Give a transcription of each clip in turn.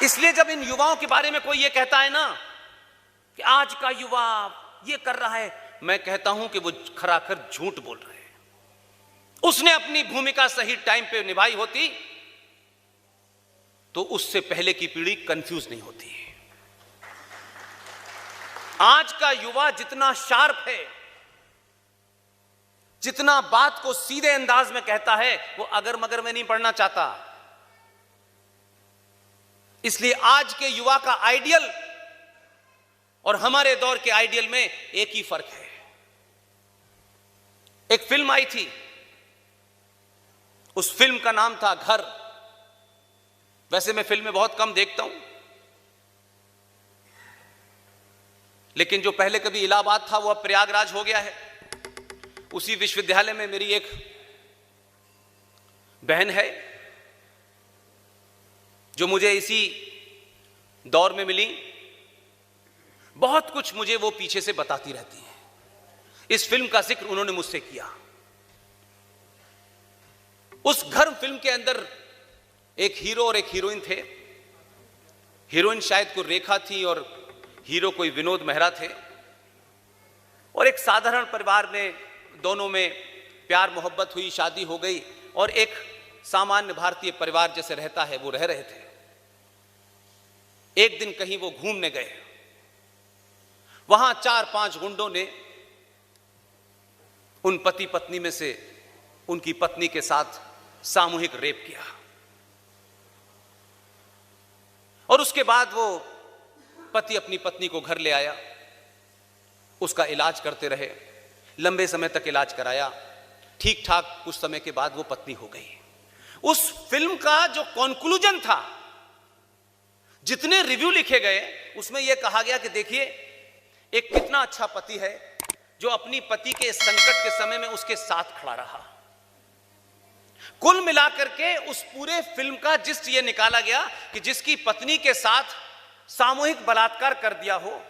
इसलिए जब इन युवाओं के बारे में कोई ये कहता है ना कि आज का युवा ये कर रहा है, मैं कहता हूं कि वो खराखर झूठ बोल रहे हैं। उसने अपनी भूमिका सही टाइम पे निभाई होती तो उससे पहले की पीढ़ी कंफ्यूज नहीं होती। आज का युवा जितना शार्प है, जितना बात को सीधे अंदाज में कहता है, वो अगर मगर में नहीं पढ़ना चाहता। इसलिए आज के युवा का आइडियल और हमारे दौर के आइडियल में एक ही फर्क है। एक फिल्म आई थी, उस फिल्म का नाम था घर। वैसे मैं फिल्में बहुत कम देखता हूं, लेकिन जो पहले कभी इलाहाबाद था वो अब प्रयागराज हो गया है। उसी विश्वविद्यालय में मेरी एक बहन है जो मुझे इसी दौर में मिली। बहुत कुछ मुझे वो पीछे से बताती रहती है। इस फिल्म का जिक्र उन्होंने मुझसे किया। उस घर फिल्म के अंदर एक हीरो और एक हीरोइन थे। हीरोइन शायद कोई रेखा थी और हीरो कोई विनोद मेहरा थे। और एक साधारण परिवार में दोनों में प्यार मोहब्बत हुई, शादी हो गई और एक सामान्य भारतीय परिवार जैसे रहता है वो रह रहे थे। एक दिन कहीं वो घूमने गए, वहां 4-5 गुंडों ने उन पति पत्नी में से उनकी पत्नी के साथ सामूहिक रेप किया। और उसके बाद वो पति अपनी पत्नी को घर ले आया, उसका इलाज करते रहे, लंबे समय तक इलाज कराया, ठीक ठाक। कुछ समय के बाद वो पत्नी हो गई। उस फिल्म का जो कंक्लूजन था, जितने रिव्यू लिखे गए, उसमें यह कहा गया कि देखिए एक कितना अच्छा पति है जो अपनी पति के संकट के समय में उसके साथ खड़ा रहा। कुल मिलाकर के उस पूरे फिल्म का जिस्ट ये निकाला गया कि जिसकी पत्नी के साथ सामूहिक बलात्कार कर दिया हो,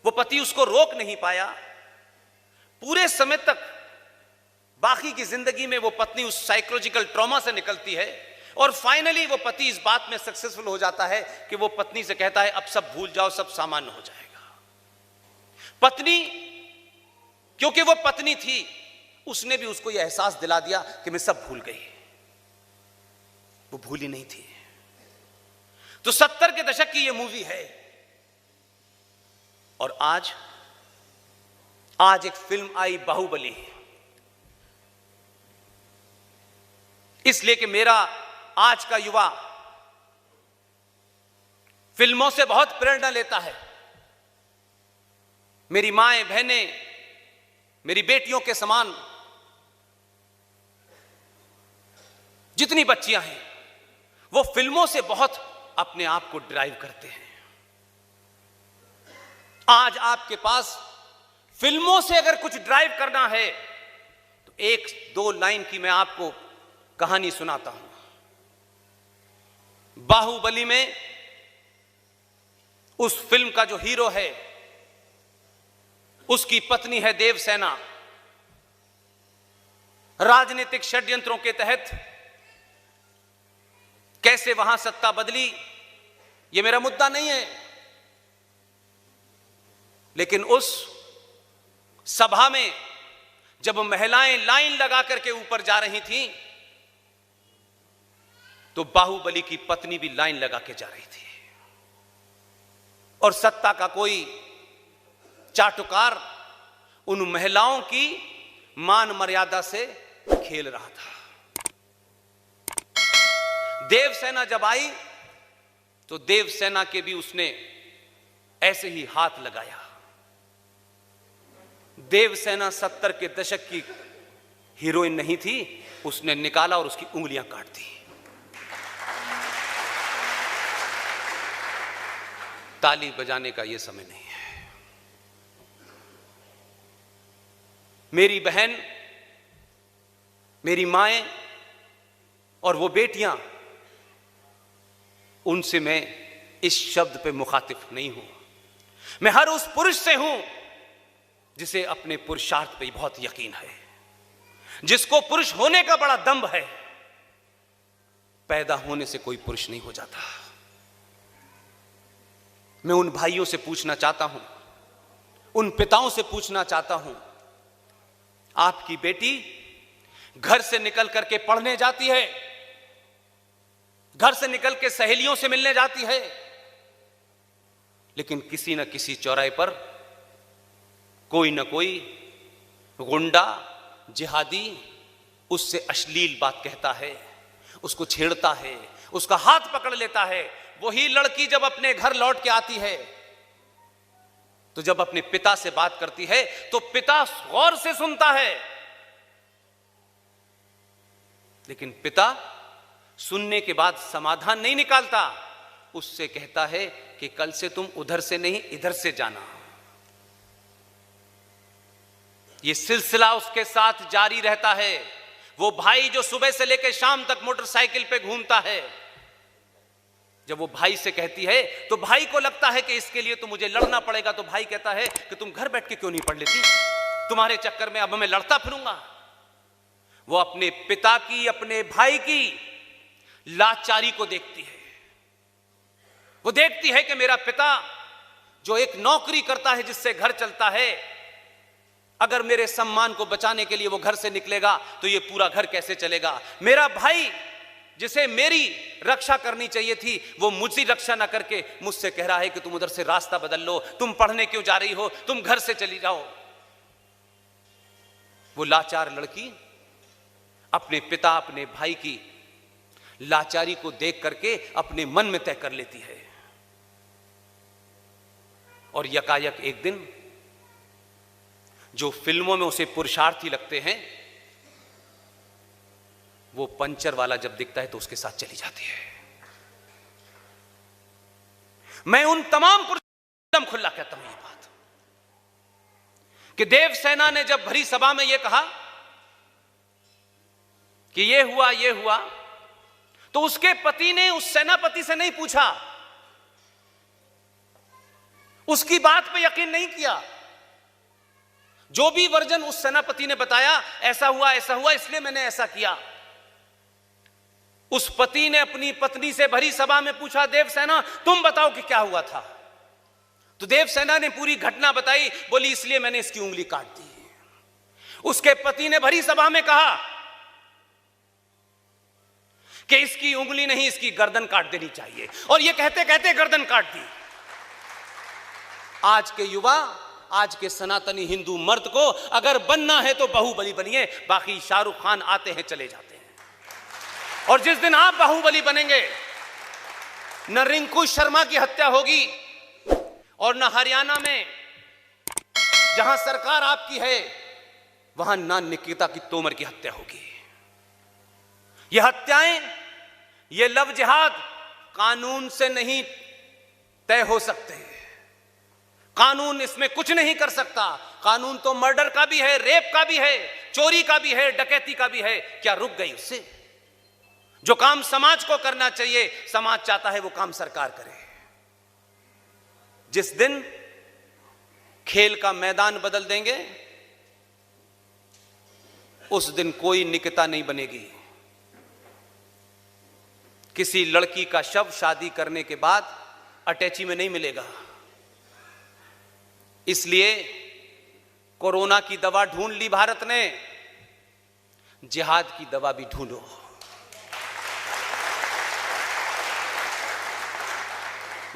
वो पति उसको रोक नहीं पाया। पूरे समय तक बाकी की जिंदगी में वो पत्नी उस साइकोलॉजिकल ट्रॉमा से निकलती है और फाइनली वो पति इस बात में सक्सेसफुल हो जाता है कि वो पत्नी से कहता है अब सब भूल जाओ, सब सामान्य हो जाएगा। पत्नी, क्योंकि वो पत्नी थी, उसने भी उसको यह एहसास दिला दिया कि मैं सब भूल गई। वो भूली नहीं थी। तो 70 के दशक की ये मूवी है। और आज एक फिल्म आई बाहुबली। इसलिए कि मेरा आज का युवा फिल्मों से बहुत प्रेरणा लेता है। मेरी माएं, बहनें, मेरी बेटियों के समान जितनी बच्चियां हैं, वो फिल्मों से बहुत अपने आप को ड्राइव करते हैं। आज आपके पास फिल्मों से अगर कुछ ड्राइव करना है तो 1-2 लाइन की मैं आपको कहानी सुनाता हूं। बाहुबली में उस फिल्म का जो हीरो है, उसकी पत्नी है देवसेना। राजनीतिक षड्यंत्रों के तहत कैसे वहां सत्ता बदली, यह मेरा मुद्दा नहीं है, लेकिन उस सभा में जब महिलाएं लाइन लगा करके ऊपर जा रही थीं, तो बाहुबली की पत्नी भी लाइन लगा के जा रही थी। और सत्ता का कोई चाटुकार उन महिलाओं की मान मर्यादा से खेल रहा था। देवसेना जब आई तो देवसेना के भी उसने ऐसे ही हाथ लगाया। देवसेना 70 के दशक की हीरोइन नहीं थी, उसने निकाला और उसकी उंगलियां काट दी। ताली बजाने का यह समय नहीं है। मेरी बहन, मेरी माएं और वो बेटियां, उनसे मैं इस शब्द पे मुखातिब नहीं हूं। मैं हर उस पुरुष से हूं जिसे अपने पुरुषार्थ पे बहुत यकीन है, जिसको पुरुष होने का बड़ा दंभ है। पैदा होने से कोई पुरुष नहीं हो जाता। मैं उन भाइयों से पूछना चाहता हूं, उन पिताओं से पूछना चाहता हूं, आपकी बेटी घर से निकल करके पढ़ने जाती है, घर से निकल के सहेलियों से मिलने जाती है, लेकिन किसी न किसी चौराहे पर कोई न कोई गुंडा जिहादी उससे अश्लील बात कहता है, उसको छेड़ता है, उसका हाथ पकड़ लेता है। वही लड़की जब अपने घर लौट के आती है तो जब अपने पिता से बात करती है तो पिता गौर से सुनता है, लेकिन पिता सुनने के बाद समाधान नहीं निकालता, उससे कहता है कि कल से तुम उधर से नहीं इधर से जाना। यह सिलसिला उसके साथ जारी रहता है। वो भाई जो सुबह से लेकर शाम तक मोटरसाइकिल पे घूमता है, जब वो भाई से कहती है तो भाई को लगता है कि इसके लिए तो मुझे लड़ना पड़ेगा, तो भाई कहता है कि तुम घर बैठ के क्यों नहीं पढ़ लेती, तुम्हारे चक्कर में अब मैं लड़ता फिरूंगा। वो अपने पिता की, अपने भाई की लाचारी को देखती है। वो देखती है कि मेरा पिता जो एक नौकरी करता है जिससे घर चलता है, अगर मेरे सम्मान को बचाने के लिए वो घर से निकलेगा तो ये पूरा घर कैसे चलेगा। मेरा भाई जिसे मेरी रक्षा करनी चाहिए थी वो मुझसे रक्षा ना करके मुझसे कह रहा है कि तुम उधर से रास्ता बदल लो, तुम पढ़ने क्यों जा रही हो, तुम घर से चली जाओ। वो लाचार लड़की अपने पिता, अपने भाई की लाचारी को देख करके अपने मन में तय कर लेती है, और यकायक एक दिन जो फिल्मों में उसे पुरुषार्थी लगते हैं, वो पंचर वाला जब दिखता है तो उसके साथ चली जाती है। मैं उन तमाम पुरुषों को खुला कहता हूं ये बात कि देवसेना ने जब भरी सभा में यह कहा कि ये हुआ, तो उसके पति ने उस सेनापति से नहीं पूछा, उसकी बात पे यकीन नहीं किया। जो भी वर्जन उस सेनापति ने बताया, ऐसा हुआ इसलिए मैंने ऐसा किया। उस पति ने अपनी पत्नी से भरी सभा में पूछा, देवसेना तुम बताओ कि क्या हुआ था। तो देवसेना ने पूरी घटना बताई, बोली इसलिए मैंने इसकी उंगली काट दी। उसके पति ने भरी सभा में कहा कि इसकी उंगली नहीं, इसकी गर्दन काट देनी चाहिए, और यह कहते कहते गर्दन काट दी। आज के युवा, आज के सनातनी हिंदू मर्द को अगर बनना है तो बाहुबली बनिए, बाकी शाहरुख खान आते हैं चले जाते हैं। और जिस दिन आप बाहुबली बनेंगे, न रिंकू शर्मा की हत्या होगी और न हरियाणा में जहां सरकार आपकी है वहां न निकिता की तोमर की हत्या होगी। ये हत्याएं, ये लव जिहाद कानून से नहीं तय हो सकते। कानून इसमें कुछ नहीं कर सकता। कानून तो मर्डर का भी है, रेप का भी है, चोरी का भी है, डकैती का भी है। क्या रुक गई उससे? जो काम समाज को करना चाहिए, समाज चाहता है वो काम सरकार करे। जिस दिन खेल का मैदान बदल देंगे, उस दिन कोई निकिता नहीं बनेगी। किसी लड़की का शव शादी करने के बाद अटैची में नहीं मिलेगा। इसलिए कोरोना की दवा ढूंढ ली भारत ने, जिहाद की दवा भी ढूंढो।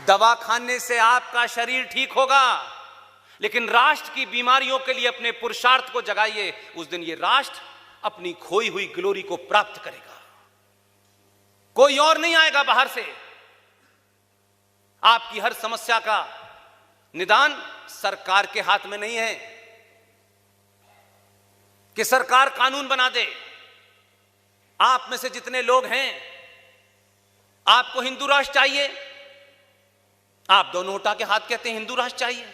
दवा खाने से आपका शरीर ठीक होगा, लेकिन राष्ट्र की बीमारियों के लिए अपने पुरुषार्थ को जगाइए। उस दिन ये राष्ट्र अपनी खोई हुई ग्लोरी को प्राप्त करेगा। कोई और नहीं आएगा बाहर से। आपकी हर समस्या का निदान सरकार के हाथ में नहीं है कि सरकार कानून बना दे। आप में से जितने लोग हैं, आपको हिंदू राष्ट्र चाहिए, आप दोनों उठा के हाथ कहते हैं हिंदू राष्ट्र चाहिए।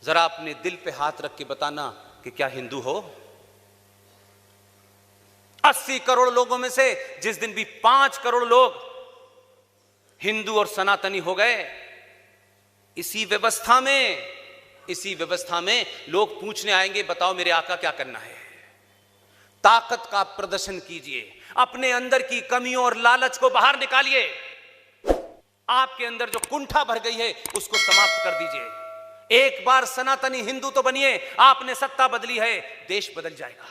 जरा अपने दिल पे हाथ रख के बताना कि क्या हिंदू हो? 80 करोड़ लोगों में से जिस दिन भी 5 करोड़ लोग हिंदू और सनातनी हो गए, इसी व्यवस्था में लोग पूछने आएंगे, बताओ मेरे आका क्या करना है? ताकत का प्रदर्शन कीजिए, अपने अंदर की कमियों और लालच को बाहर निकालिए। आपके अंदर जो कुंठा भर गई है उसको समाप्त कर दीजिए। एक बार सनातनी हिंदू तो बनिए, आपने सत्ता बदली है, देश बदल जाएगा।